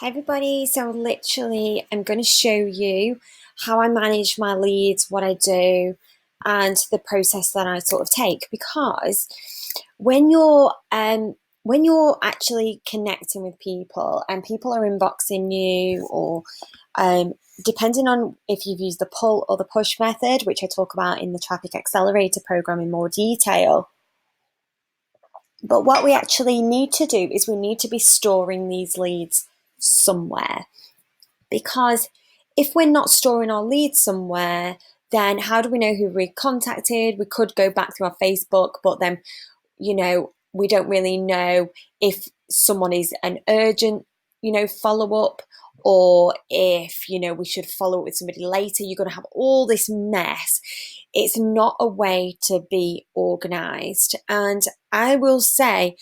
Hi everybody, so literally I'm going to show you how I manage my leads, what I do, and the process that I sort of take. Because when you're when you're actually connecting with people and people are inboxing you, or um, depending on if you've used the pull or the push method, which I talk about in the Traffic Accelerator program in more detail. But what we actually need to do is we need to be storing these leads somewhere. Because if we're not storing our leads somewhere, then how do we know who we contacted? We could go back through our Facebook, but then, we don't really know if someone is an urgent, follow up, or if, we should follow up with somebody later. You're going to have all this mess. It's not a way to be organized. And I will say,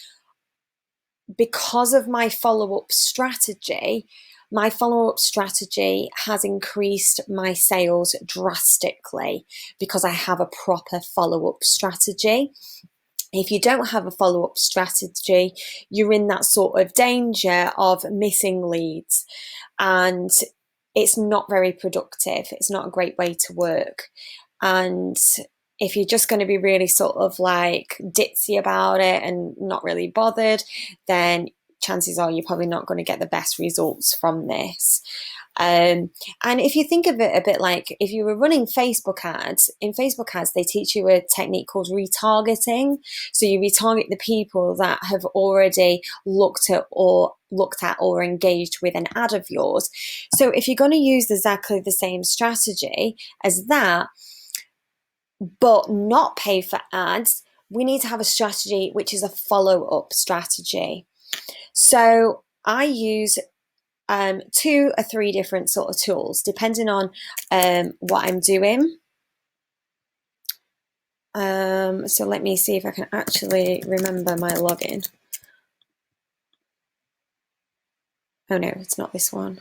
because of my follow up strategy has increased my sales drastically because I have a proper follow up strategy. If you don't have a follow up strategy, you're in that sort of danger of missing leads, and it's not very productive. It's not a great way to work. And if you're just going to be really sort of like ditzy about it and not really bothered, then chances are you're probably not going to get the best results from this. And if you think of it a bit like if you were running Facebook ads, in Facebook ads, they teach you a technique called retargeting. So you retarget the people that have already looked at or engaged with an ad of yours. So if you're going to use exactly the same strategy as that, but not pay for ads, we need to have a strategy which is a follow-up strategy. So I use 2 or 3 different sort of tools depending on what I'm doing. So let me see if I can actually remember my login. Oh no, it's not this one.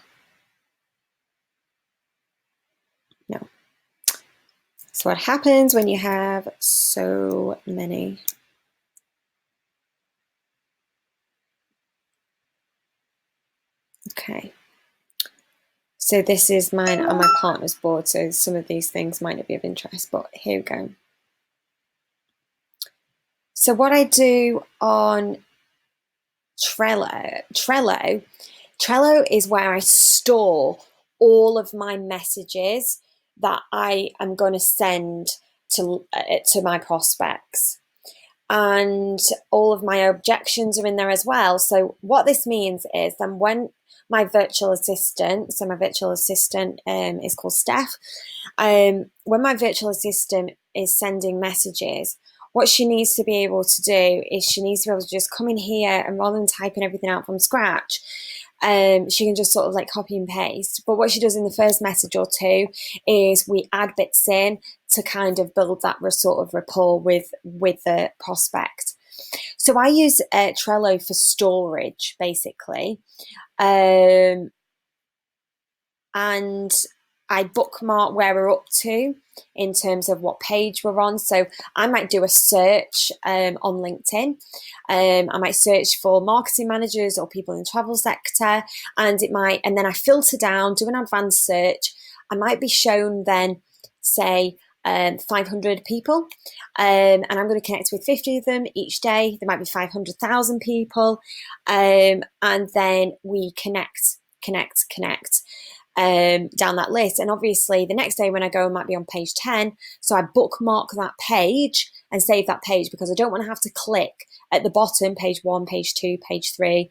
No. So what happens when you have so many? Okay. So this is mine on my partner's board, so some of these things might not be of interest, but here we go. So what I do on Trello is where I store all of my messages that I am going to send to my prospects. And all of my objections are in there as well. So what this means is then when my virtual assistant is called Steph. When my virtual assistant is sending messages, what she needs to be able to do is she needs to be able to just come in here, and rather than typing everything out from scratch, she can just sort of like copy and paste. But what she does in the first message or two is we add bits in to kind of build that sort of rapport with the prospect. So I use Trello for storage, basically. And I bookmark where we're up to in terms of what page we're on. So I might do a search on LinkedIn. I might search for marketing managers or people in the travel sector, and then I filter down, do an advanced search. I might be shown then, say, 500 people, and I'm going to connect with 50 of them each day. There might be 500,000 people, and then we connect down that list. And obviously the next day when I go, I might be on page 10. So I bookmark that page and save that page, because I don't want to have to click at the bottom, page 1, page 2, page 3.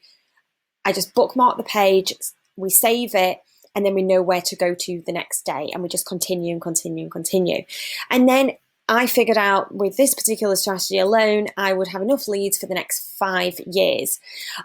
I just bookmark the page, we save it, and then we know where to go to the next day, and we just continue and continue and continue. And then I figured out with this particular strategy alone, I would have enough leads for the next 5 years.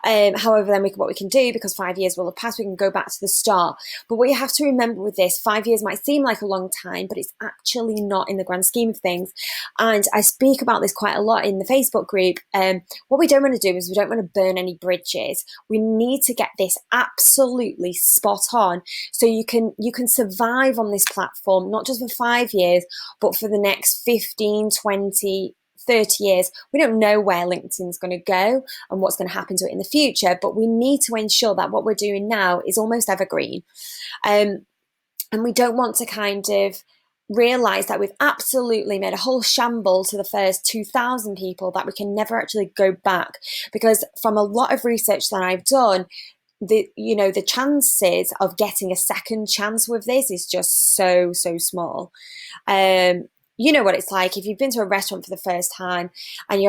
However, then what we can do, because 5 years will have passed, we can go back to the start. But what you have to remember with this, 5 years might seem like a long time, but it's actually not in the grand scheme of things. And I speak about this quite a lot in the Facebook group. What we don't want to do is we don't want to burn any bridges. We need to get this absolutely spot on, so you can survive on this platform, not just for 5 years, but for the next 15, 20, 30 years, we don't know where LinkedIn's going to go and what's going to happen to it in the future, but we need to ensure that what we're doing now is almost evergreen. And we don't want to kind of realize that we've absolutely made a whole shamble to the first 2,000 people that we can never actually go back. Because from a lot of research that I've done, the chances of getting a second chance with this is just so small. You know what it's like if you've been to a restaurant for the first time and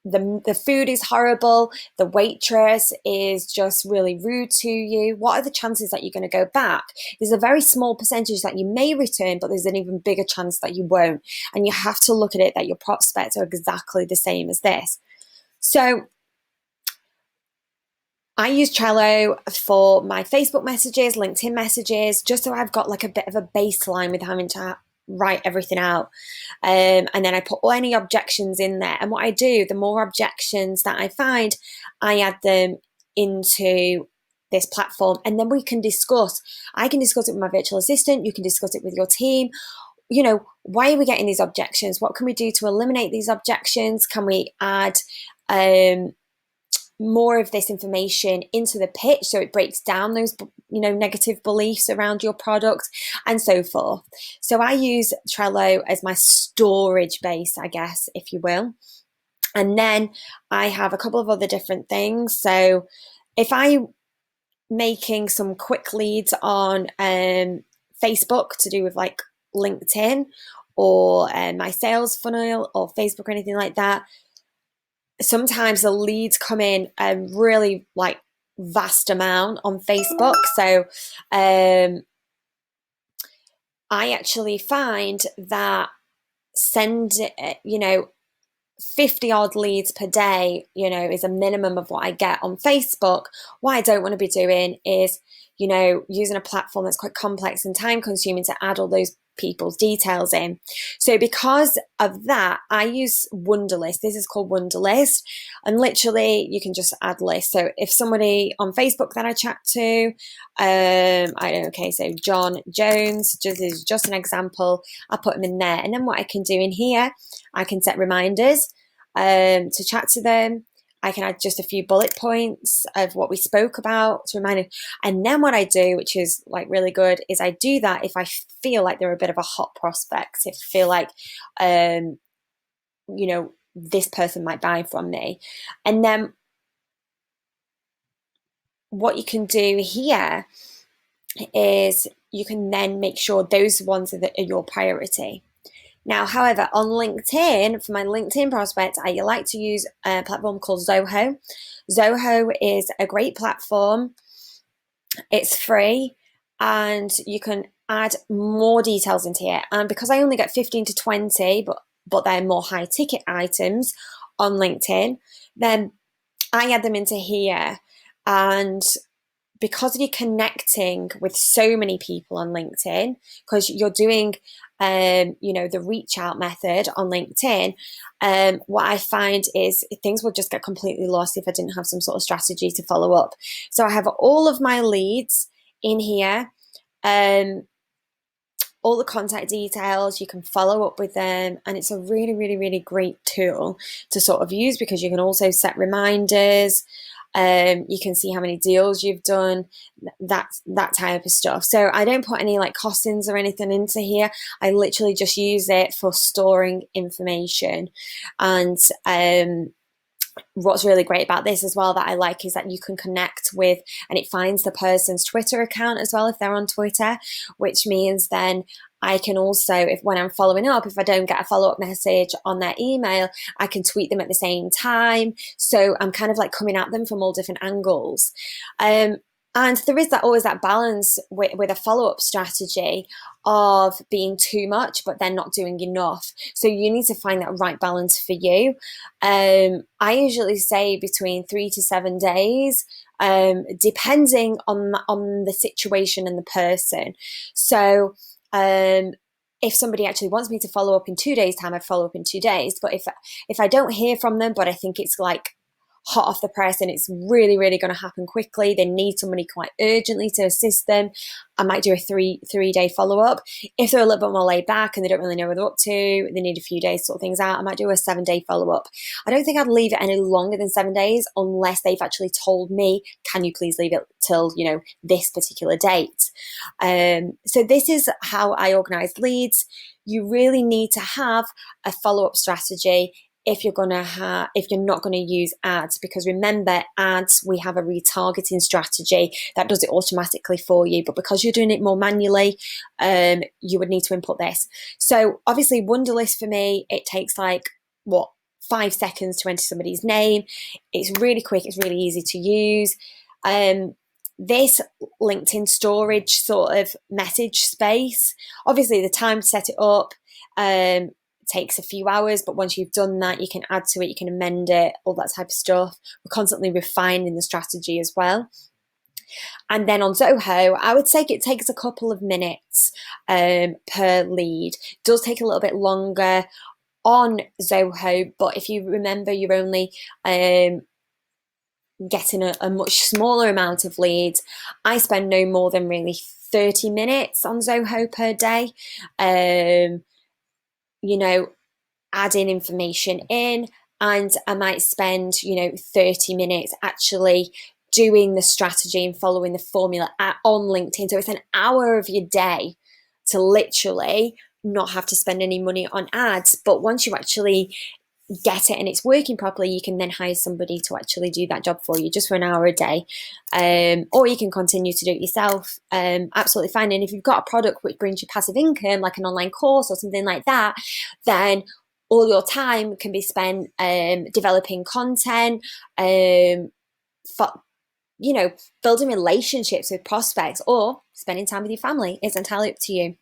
the food is horrible, the waitress is just really rude to you. What are the chances that you're going to go back? There's a very small percentage that you may return, but there's an even bigger chance that you won't. And you have to look at it that your prospects are exactly the same as this. So I use Trello for my Facebook messages, LinkedIn messages, just so I've got like a bit of a baseline with having to write everything out. And then I put any objections in there. And what I do, the more objections that I find, I add them into this platform. And then we can discuss. I can discuss it with my virtual assistant. You can discuss it with your team. Why are we getting these objections? What can we do to eliminate these objections? Can we add more of this information into the pitch so it breaks down those negative beliefs around your product and so forth? So I use Trello as my storage base, I guess, if you will. And then I have a couple of other different things. So if I'm making some quick leads on Facebook to do with like LinkedIn or my sales funnel or Facebook or anything like that, sometimes the leads come in a really like vast amount on Facebook. So I actually find that send 50 odd leads per day, is a minimum of what I get on Facebook. What I don't want to be doing is, using a platform that's quite complex and time consuming to add all those people's details in. So because of that, I use Wunderlist. This is called Wunderlist. And literally you can just add lists. So if somebody on Facebook that I chat to, so John Jones, this is just an example, I put them in there. And then what I can do in here, I can set reminders to chat to them. I can add just a few bullet points of what we spoke about to remind them. And then what I do, which is like really good, is I do that if I feel like they're a bit of a hot prospect, if I feel like, this person might buy from me. And then what you can do here is you can then make sure those ones are your priority. Now, however, on LinkedIn, for my LinkedIn prospects, I like to use a platform called Zoho. Zoho is a great platform. It's free and you can add more details into it. And because I only get 15 to 20, but they're more high ticket items on LinkedIn, then I add them into here. And because you're connecting with so many people on LinkedIn, because you're doing the reach out method on LinkedIn, what I find is things will just get completely lost if I didn't have some sort of strategy to follow up. So I have all of my leads in here, all the contact details, you can follow up with them, and it's a really, really, really great tool to sort of use because you can also set reminders. You can see how many deals you've done, that type of stuff. So I don't put any like costings or anything into here. I literally just use it for storing information. And what's really great about this as well that I like is that you can connect with, and it finds the person's Twitter account as well if they're on Twitter, which means then I can also, when I'm following up, if I don't get a follow-up message on their email, I can tweet them at the same time. So I'm kind of like coming at them from all different angles. And there is always that balance with a follow-up strategy of being too much, but then not doing enough. So you need to find that right balance for you. I usually say between 3 to 7 days, depending on the situation and the person. So if somebody actually wants me to follow up in 2 days' time, I'd follow up in 2 days. But if I don't hear from them, but I think it's like hot off the press and it's really, really going to happen quickly, they need somebody quite urgently to assist them, I might do a three-day follow-up. If they're a little bit more laid back and they don't really know what they're up to, they need a few days to sort things out, I might do a 7-day follow-up. I don't think I'd leave it any longer than 7 days unless they've actually told me, can you please leave it till, this particular date? So this is how I organize leads. You really need to have a follow-up strategy if you're not going to use ads, because remember, ads, we have a retargeting strategy that does it automatically for you, but because you're doing it more manually, you would need to input this. So obviously Wunderlist for me, it takes 5 seconds to enter somebody's name. It's really quick, it's really easy to use. This LinkedIn storage sort of message space, obviously the time to set it up takes a few hours, but once you've done that, you can add to it, you can amend it, all that type of stuff. We're constantly refining the strategy as well. And then on Zoho, I would say it takes a couple of minutes per lead. It does take a little bit longer on Zoho, but if you remember, you're only getting a much smaller amount of leads. I spend no more than really 30 minutes on Zoho per day. Adding information in, and I might spend 30 minutes actually doing the strategy and following the formula on LinkedIn. So it's an hour of your day to literally not have to spend any money on ads. But once you actually get it and it's working properly, you can then hire somebody to actually do that job for you just for an hour a day, or you can continue to do it yourself. Absolutely fine. And if you've got a product which brings you passive income, like an online course or something like that, then all your time can be spent developing content, building relationships with prospects, or spending time with your family. It's entirely up to you.